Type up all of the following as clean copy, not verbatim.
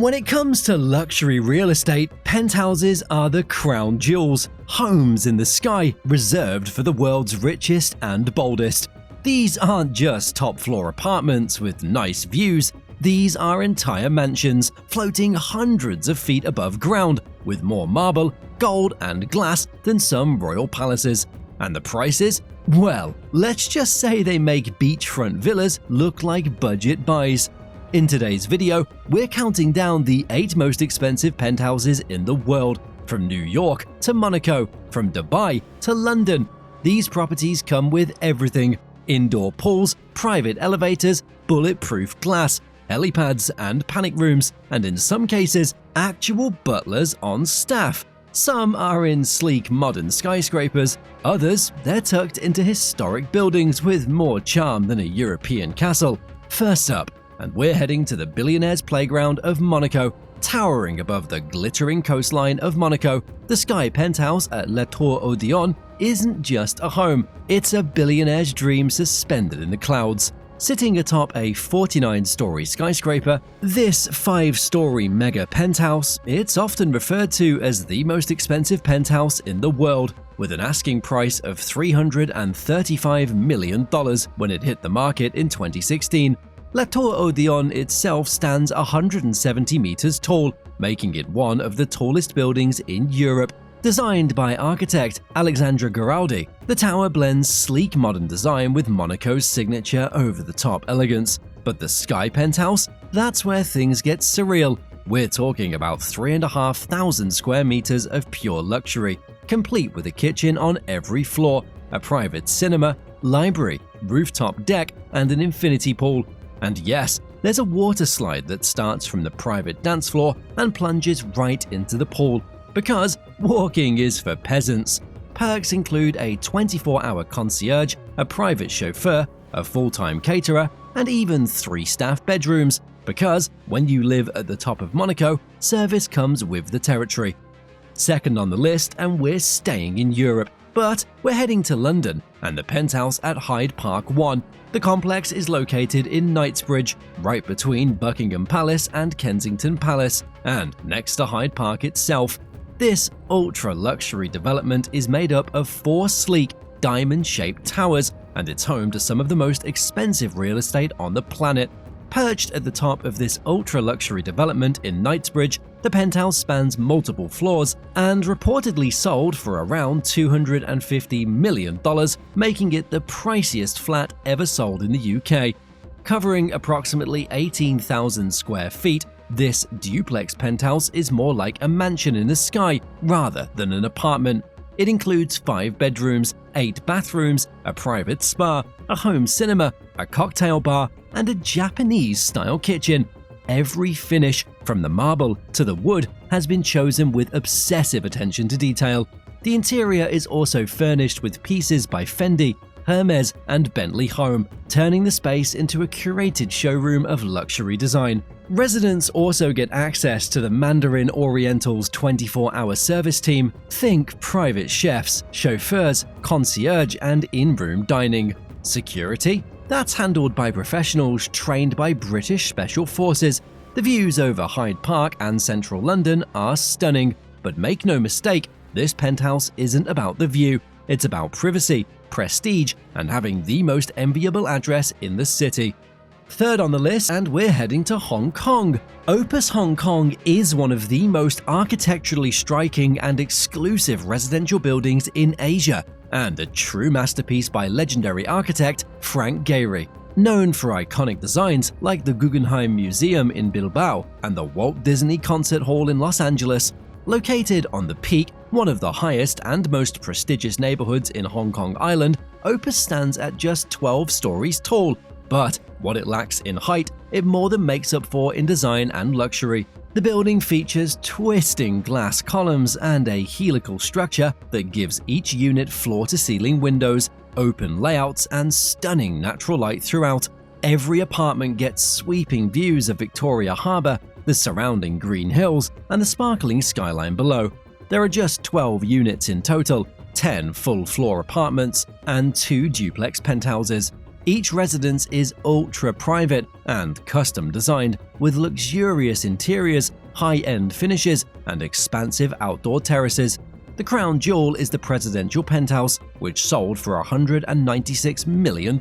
When it comes to luxury real estate, penthouses are the crown jewels, homes in the sky reserved for the world's richest and boldest. These aren't just top-floor apartments with nice views, these are entire mansions floating hundreds of feet above ground with more marble, gold, and glass than some royal palaces. And the prices? Well, let's just say they make beachfront villas look like budget buys. In today's video, we're counting down the 8 most expensive penthouses in the world, from New York to Monaco, from Dubai to London. These properties come with everything: indoor pools, private elevators, bulletproof glass, helipads and panic rooms, and in some cases, actual butlers on staff. Some are in sleek modern skyscrapers, others, they're tucked into historic buildings with more charm than a European castle. First up, and we're heading to the Billionaire's playground of Monaco. Towering above the glittering coastline of Monaco, the Sky Penthouse at La Tour Odéon isn't just a home, it's a billionaire's dream suspended in the clouds. Sitting atop a 49-story skyscraper, this 5-story mega penthouse, it's often referred to as the most expensive penthouse in the world, with an asking price of $335 million when it hit the market in 2016. La Tour Odéon itself stands 170 meters tall, making it one of the tallest buildings in Europe. Designed by architect Alexandre Giraudi, the tower blends sleek modern design with Monaco's signature over-the-top elegance. But the Sky Penthouse? That's where things get surreal. We're talking about 3,500 square meters of pure luxury, complete with a kitchen on every floor, a private cinema, library, rooftop deck, and an infinity pool. And yes, there's a water slide that starts from the private dance floor and plunges right into the pool. Because walking is for peasants. Perks include a 24-hour concierge, a private chauffeur, a full-time caterer, and even 3 staff bedrooms. Because when you live at the top of Monaco, service comes with the territory. Second on the list, and we're staying in Europe. But we're heading to London and the penthouse at Hyde Park 1. The complex is located in Knightsbridge, right between Buckingham Palace and Kensington Palace, and next to Hyde Park itself. This ultra-luxury development is made up of 4 sleek, diamond-shaped towers, and it's home to some of the most expensive real estate on the planet. Perched at the top of this ultra-luxury development in Knightsbridge, the penthouse spans multiple floors and reportedly sold for around $250 million, making it the priciest flat ever sold in the UK. Covering approximately 18,000 square feet, this duplex penthouse is more like a mansion in the sky rather than an apartment. It includes 5 bedrooms, 8 bathrooms, a private spa, a home cinema, a cocktail bar, and a Japanese-style kitchen. Every finish, from the marble to the wood, has been chosen with obsessive attention to detail. The interior is also furnished with pieces by Fendi, Hermes, and Bentley Home, turning the space into a curated showroom of luxury design. Residents also get access to the Mandarin Oriental's 24-hour service team. Think private chefs, chauffeurs, concierge, and in-room dining. Security? That's handled by professionals trained by British Special Forces. The views over Hyde Park and central London are stunning, but make no mistake, this penthouse isn't about the view. It's about privacy, prestige, and having the most enviable address in the city. Third on the list, and we're heading to Hong Kong. Opus Hong Kong is one of the most architecturally striking and exclusive residential buildings in Asia, and a true masterpiece by legendary architect Frank Gehry. Known for iconic designs like the Guggenheim Museum in Bilbao and the Walt Disney Concert Hall in Los Angeles. Located on the Peak, one of the highest and most prestigious neighborhoods in Hong Kong Island, Opus stands at just 12 stories tall. But what it lacks in height, it more than makes up for in design and luxury. The building features twisting glass columns and a helical structure that gives each unit floor-to-ceiling windows, open layouts, and stunning natural light throughout. Every apartment gets sweeping views of Victoria Harbour, the surrounding green hills, and the sparkling skyline below. There are just 12 units in total, 10 full-floor apartments, and 2 duplex penthouses. Each residence is ultra-private and custom-designed, with luxurious interiors, high-end finishes, and expansive outdoor terraces. The crown jewel is the presidential penthouse, which sold for $196 million,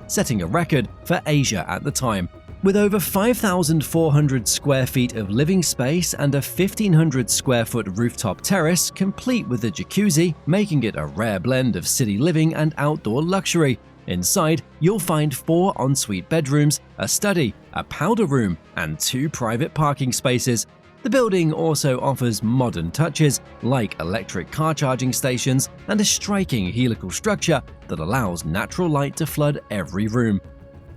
setting a record for Asia at the time. With over 5,400 square feet of living space and a 1,500 square foot rooftop terrace, complete with a jacuzzi, making it a rare blend of city living and outdoor luxury. Inside, you'll find 4 ensuite bedrooms, a study, a powder room, and 2 private parking spaces. The building also offers modern touches like electric car charging stations and a striking helical structure that allows natural light to flood every room.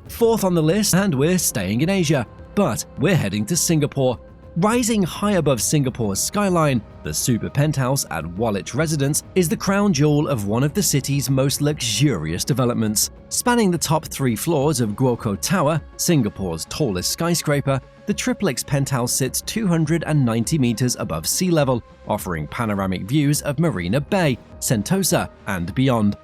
Fourth on the list, and we're staying in Asia, but we're heading to Singapore. Rising high above Singapore's skyline, the super penthouse at Woolwich Residence is the crown jewel of one of the city's most luxurious developments. Spanning the top 3 floors of Guoco Tower, Singapore's tallest skyscraper, the triplex penthouse sits 290 meters above sea level, offering panoramic views of Marina Bay, Sentosa, and beyond.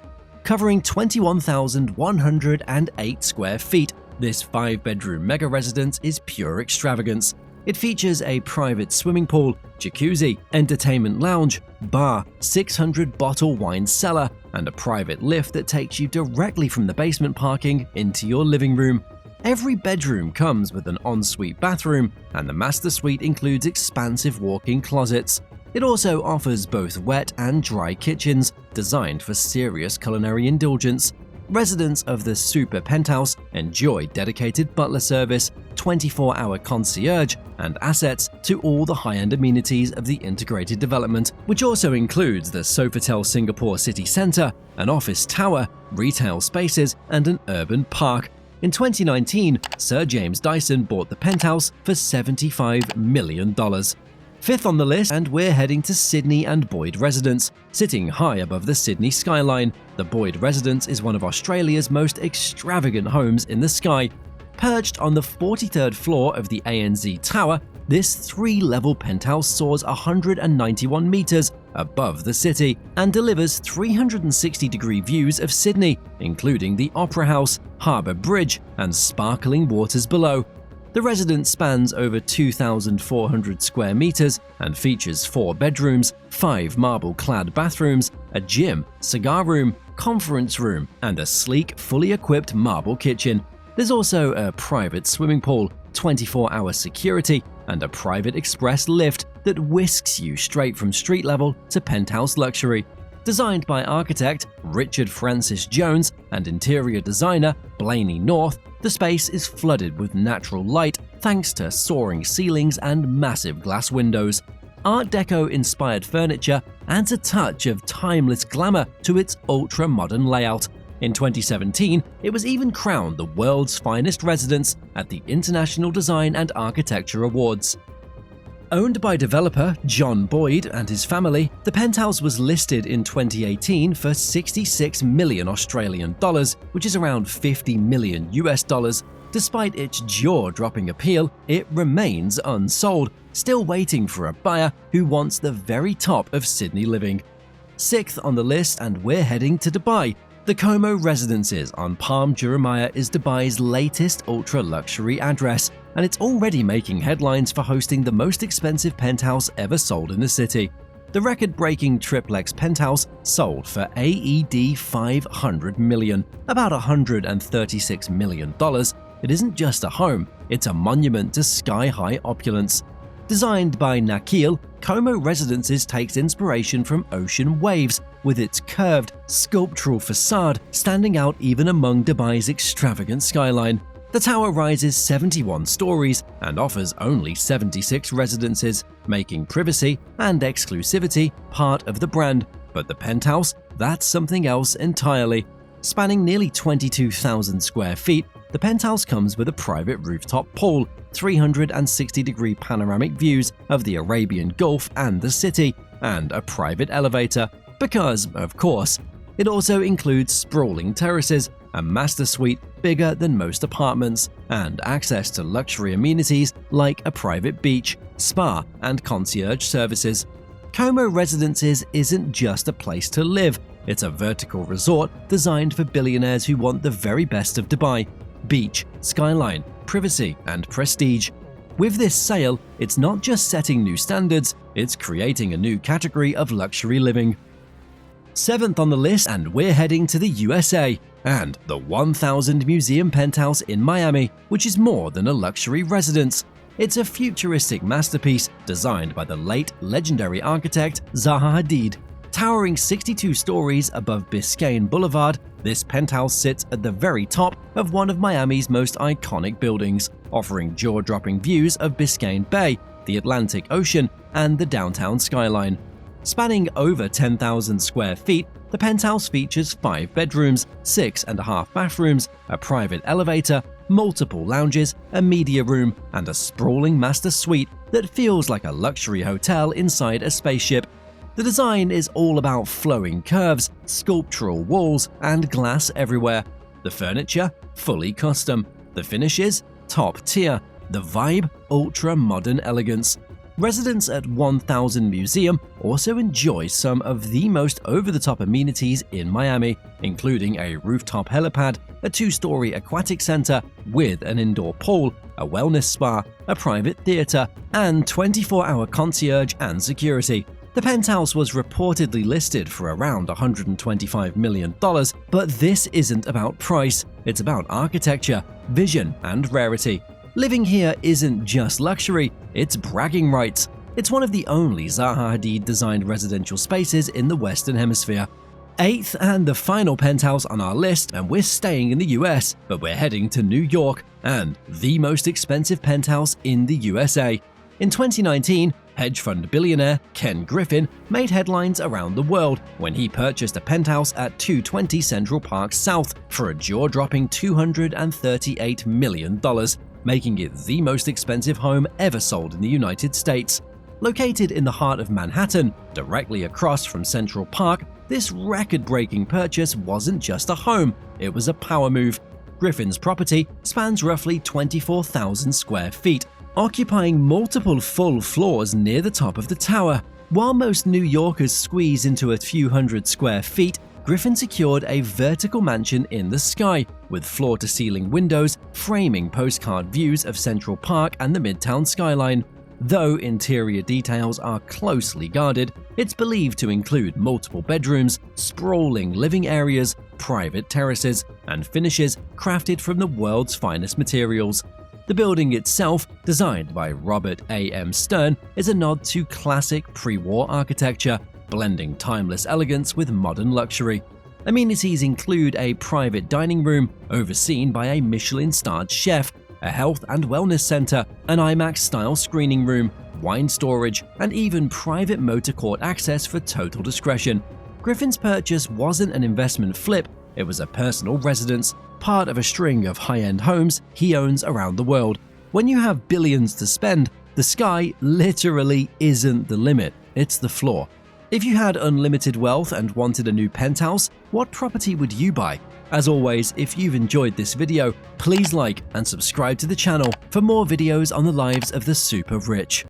Covering 21,108 square feet, this 5-bedroom mega residence is pure extravagance. It features a private swimming pool, jacuzzi, entertainment lounge, bar, 600-bottle wine cellar, and a private lift that takes you directly from the basement parking into your living room. Every bedroom comes with an ensuite bathroom, and the master suite includes expansive walk-in closets. It also offers both wet and dry kitchens, designed for serious culinary indulgence. Residents of the super penthouse enjoy dedicated butler service, 24-hour concierge, and access to all the high-end amenities of the integrated development, which also includes the Sofitel Singapore City Centre, an office tower, retail spaces, and an urban park. In 2019, Sir James Dyson bought the penthouse for $75 million. Fifth on the list, and we're heading to Sydney and Boyd Residence. Sitting high above the Sydney skyline, the Boyd Residence is one of Australia's most extravagant homes in the sky. Perched on the 43rd floor of the ANZ Tower, this 3-level penthouse soars 191 meters above the city and delivers 360-degree views of Sydney, including the Opera House, Harbour Bridge, and sparkling waters below. The residence spans over 2,400 square meters and features 4 bedrooms, 5 marble-clad bathrooms, a gym, cigar room, conference room, and a sleek, fully equipped marble kitchen. There's also a private swimming pool, 24-hour security, and a private express lift that whisks you straight from street level to penthouse luxury. Designed by architect Richard Francis Jones and interior designer Blaney North, the space is flooded with natural light thanks to soaring ceilings and massive glass windows. Art Deco-inspired furniture adds a touch of timeless glamour to its ultra-modern layout. In 2017, it was even crowned the world's finest residence at the International Design and Architecture Awards. Owned by developer John Boyd and his family, the penthouse was listed in 2018 for 66 million Australian dollars, which is around 50 million US dollars. Despite its jaw-dropping appeal, it remains unsold, still waiting for a buyer who wants the very top of Sydney living. Sixth on the list, and we're heading to Dubai. The Como Residences on Palm Jumeirah is Dubai's latest ultra-luxury address, and it's already making headlines for hosting the most expensive penthouse ever sold in the city. The record-breaking triplex penthouse sold for AED 500 million, about $136 million. It isn't just a home, it's a monument to sky-high opulence. Designed by Nakil, Como Residences takes inspiration from ocean waves, with its curved, sculptural facade standing out even among Dubai's extravagant skyline. The tower rises 71 stories and offers only 76 residences, making privacy and exclusivity part of the brand. But the penthouse, that's something else entirely. Spanning nearly 22,000 square feet, the penthouse comes with a private rooftop pool, 360-degree panoramic views of the Arabian Gulf and the city, and a private elevator. Because, of course, it also includes sprawling terraces, a master suite bigger than most apartments, and access to luxury amenities like a private beach, spa, and concierge services. Como Residences isn't just a place to live, It's a vertical resort designed for billionaires who want the very best of Dubai: beach, skyline, privacy, and prestige. With this sale, it's not just setting new standards, it's creating a new category of luxury living. 7th on the list, and we're heading to the USA and the 1000 Museum Penthouse in Miami, which is more than a luxury residence. It's a futuristic masterpiece designed by the late legendary architect Zaha Hadid. Towering 62 stories above Biscayne Boulevard, this penthouse sits at the very top of one of Miami's most iconic buildings, offering jaw-dropping views of Biscayne Bay, the Atlantic Ocean, and the downtown skyline. Spanning over 10,000 square feet, the penthouse features 5 bedrooms, 6.5 bathrooms, a private elevator, multiple lounges, a media room, and a sprawling master suite that feels like a luxury hotel inside a spaceship. The design is all about flowing curves, sculptural walls, and glass everywhere. The furniture, fully custom. The finishes, top tier. The vibe, ultra-modern elegance. Residents at 1000 Museum also enjoy some of the most over-the-top amenities in Miami, including a rooftop helipad, a 2-story aquatic center with an indoor pool, a wellness spa, a private theater, and 24-hour concierge and security. The penthouse was reportedly listed for around $125 million, but this isn't about price, it's about architecture, vision, and rarity. Living here isn't just luxury, it's bragging rights. It's one of the only Zaha Hadid-designed residential spaces in the Western Hemisphere. 8th and the final penthouse on our list, and we're staying in the US, but we're heading to New York and the most expensive penthouse in the USA. In 2019, hedge fund billionaire Ken Griffin made headlines around the world when he purchased a penthouse at 220 Central Park South for a jaw-dropping $238 million, making it the most expensive home ever sold in the United States. Located in the heart of Manhattan, directly across from Central Park, this record-breaking purchase wasn't just a home, it was a power move. Griffin's property spans roughly 24,000 square feet, occupying multiple full floors near the top of the tower. While most New Yorkers squeeze into a few hundred square feet, Griffin secured a vertical mansion in the sky, with floor-to-ceiling windows framing postcard views of Central Park and the Midtown skyline. Though interior details are closely guarded, it's believed to include multiple bedrooms, sprawling living areas, private terraces, and finishes crafted from the world's finest materials. The building itself, designed by Robert A.M. Stern, is a nod to classic pre-war architecture, blending timeless elegance with modern luxury. Amenities include a private dining room overseen by a Michelin-starred chef, a health and wellness center, an IMAX-style screening room, wine storage, and even private motor court access for total discretion. Griffin's purchase wasn't an investment flip, it was a personal residence, part of a string of high-end homes he owns around the world. When you have billions to spend, the sky literally isn't the limit, it's the floor. If you had unlimited wealth and wanted a new penthouse, what property would you buy? As always, if you've enjoyed this video, please like and subscribe to the channel for more videos on the lives of the super rich.